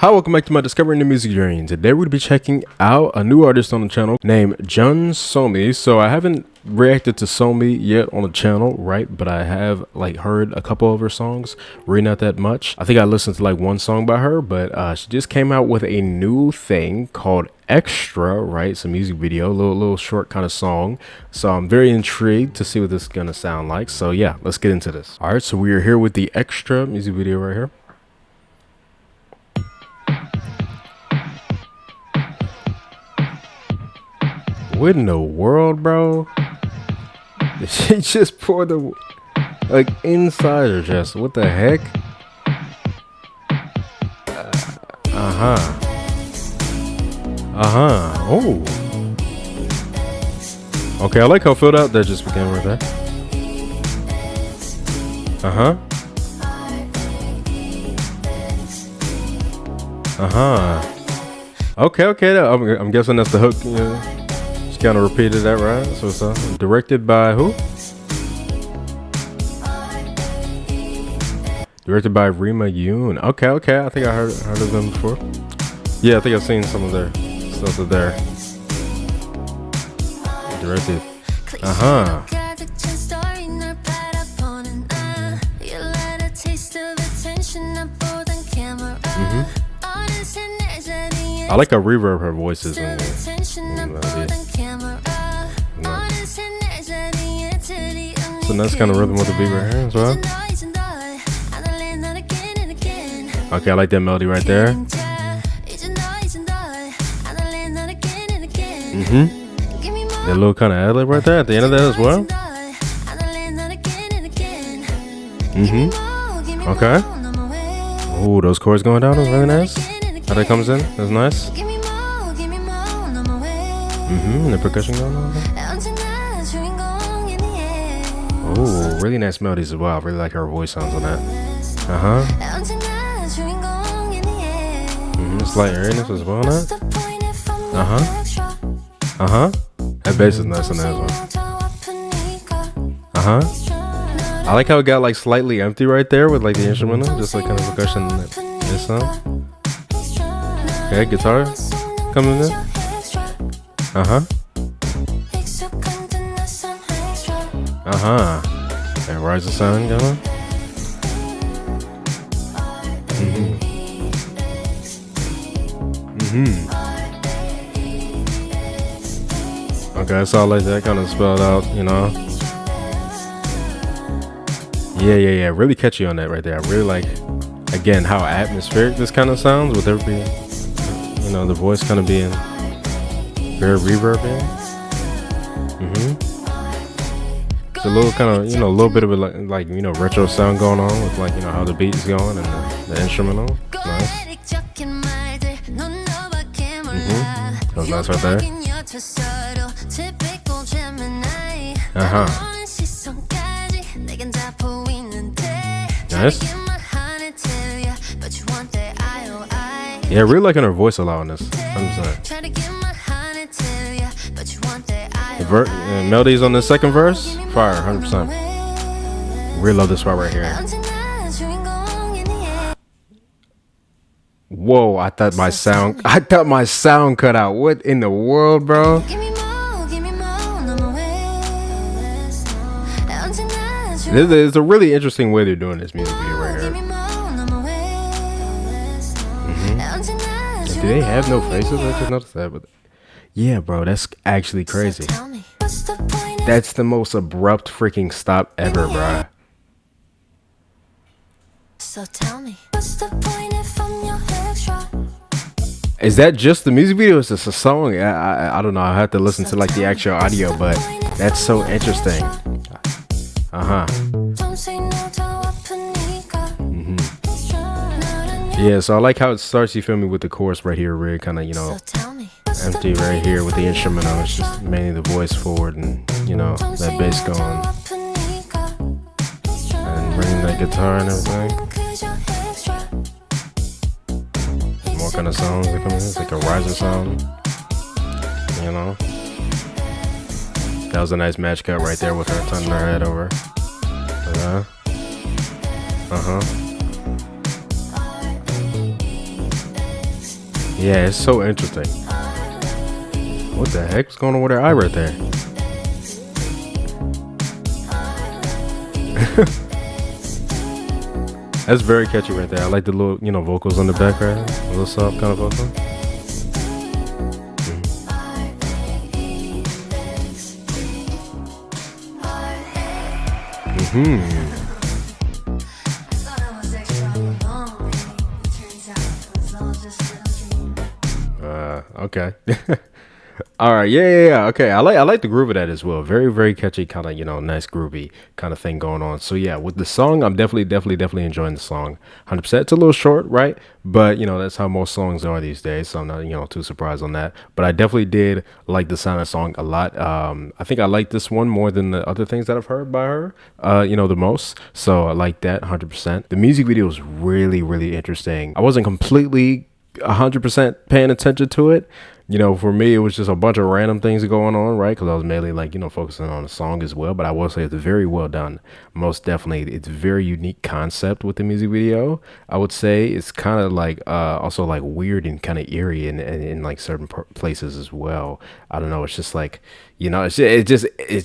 Hi, welcome back to my Discovering the Music journey. Today we're going to be checking out a new artist on the channel named Jeon Somi. So I haven't reacted to Somi yet on the channel, right? But I have heard a couple of her songs, really not that much. I think I listened to one song by her, but she just came out with a new thing called Extra, right? It's a music video, a little short kind of song. So I'm very intrigued to see what this is going to sound like. So yeah, let's get into this. All right, so we are here with the Extra music video right here. What in the world, bro? Did she just pour the inside her chest? What the heck? Oh. Okay, I like how filled out that just became right there. Okay. I'm guessing that's the hook. Yeah. Kind of repeated that, right? So it's directed by who? Directed by Rima Yoon. Okay. I think I heard of them before. Yeah, I think I've seen some of their stuff there. Directed. I like how reverb her voice is in so nice kind of rhythm with the beat right here as well. Okay, I like that melody right there. That little kind of ad-lib right there at the end of that as well. Okay. Oh, those chords going down is really nice. How that comes in, that's nice. The percussion going on there. Oh, really nice melodies as well. I really like her voice sounds on that. Slight airiness as well on that. That bass is nice on that as well. I like how it got slightly empty right there with the instrumental, just kind of percussion in this song. Okay, guitar coming in. And rise the sound going. Okay, so I like that kind of spelled out, you know. Yeah. Really catchy on that right there. I really like, again, how atmospheric this kind of sounds with there being, you know, the voice kind of being very reverb. It's a little kind of, you know, a little bit of a you know, retro sound going on with you know, how the beat is going and the instrumental. Nice. That was nice right there. Nice. Yeah, I really liking her voice a lot on this. 100%. The melodies on the second verse, fire, 100%. Really love this part right here. Whoa, I thought my sound cut out. What in the world, bro? This is a really interesting way they're doing this music video right here. Do they have no faces? I just noticed that, but yeah, bro, that's actually crazy. That's the most abrupt freaking stop ever, bro. So tell me, what's the point if I'm your extra? Is that just the music video? Is this a song? I don't know. I have to listen to the actual audio, but that's so interesting. Yeah, so I like how it starts, you feel me, with the chorus right here, really kind of, you know, empty right here with the instrumental. It's just mainly the voice forward and, you know, that bass going and bringing that guitar and everything. More kind of sounds that come in. It's like a riser sound, you know. That was a nice match cut right there with her turning her head over. Yeah, it's so interesting. What the heck's going on with her eye right there? That's very catchy right there. I like the little, vocals on the background. A little soft kind of vocal. Mm-hmm. Okay. All right, yeah. Okay, I like the groove of that as well. Very, very catchy, kind of nice groovy kind of thing going on. So yeah, with the song, I'm definitely enjoying the song. 100%. It's a little short, right? But that's how most songs are these days. So I'm not too surprised on that. But I definitely did like the sound of the song a lot. I think I like this one more than the other things that I've heard by her. The most. So I like that 100%. The music video was really, really interesting. I wasn't completely 100% paying attention to it. For me, it was just a bunch of random things going on, right? Because I was mainly focusing on the song as well. But I will say it's very well done. Most definitely, it's a very unique concept with the music video. I would say it's kind of like also like weird and kind of eerie in like certain places as well. I don't know. It's just like it's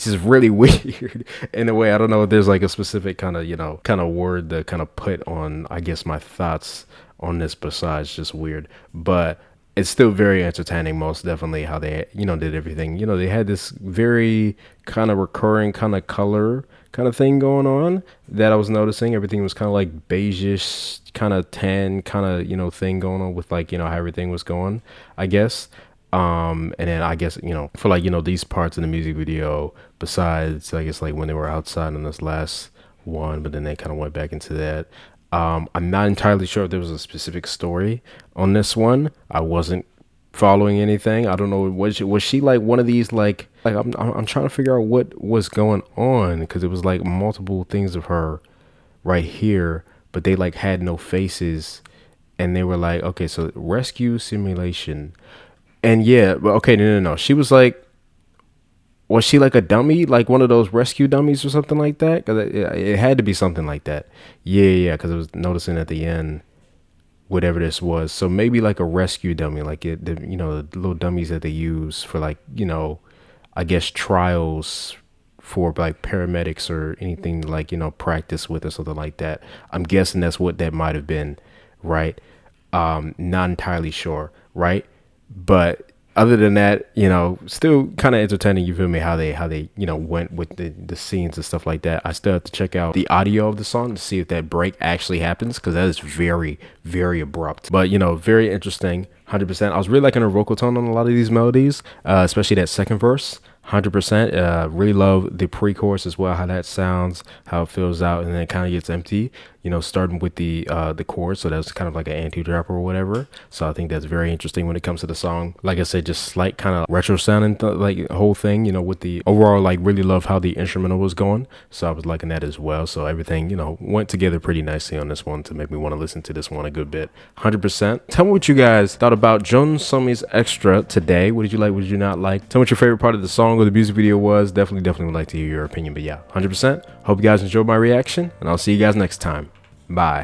just really weird in a way. I don't know if there's like a specific kind of word to kind of put on, I guess, my thoughts on this besides just weird, but it's still very entertaining. Most definitely how they did everything. They had this very kind of recurring kind of color kind of thing going on that I was noticing. Everything was kind of like beigeish, kind of tan kind of thing going on with like how everything was going, I guess. And then I guess for like these parts in the music video, besides I guess like when they were outside in this last one, but then they kind of went back into that. I'm not entirely sure if there was a specific story on this one. I wasn't following anything. I don't know. Was she like one of these like I'm trying to figure out what was going on, because it was like multiple things of her right here, but they like had no faces, and they were like, okay, so rescue simulation, and yeah, but okay, no. She was like, was she like a dummy, like one of those rescue dummies or something like that? Because it had to be something like that. Yeah. Because I was noticing at the end, whatever this was. So maybe like a rescue dummy, like the little dummies that they use for like I guess trials for like paramedics or anything like practice with or something like that. I'm guessing that's what that might have been, right? Not entirely sure, right? But other than that, still kind of entertaining. You feel me? How they went with the scenes and stuff like that. I still have to check out the audio of the song to see if that break actually happens, because that is very, very abrupt. But very interesting. 100%. I was really liking her vocal tone on a lot of these melodies, especially that second verse. 100%. Really love the pre-chorus as well, how that sounds, how it fills out, and then it kind of gets empty, starting with the chorus. So that's kind of like an anti-drop or whatever. So I think that's very interesting when it comes to the song. Like I said, just slight kind of retro sounding like whole thing, with the overall, like really love how the instrumental was going. So I was liking that as well. So everything, went together pretty nicely on this one to make me want to listen to this one a good bit. 100%. Tell me what you guys thought about Jeon Somi's Extra today. What did you like? What did you not like? Tell me what your favorite part of the song or the music video was. Definitely would like to hear your opinion. But yeah, 100%. Hope you guys enjoyed my reaction, and I'll see you guys next time. Bye.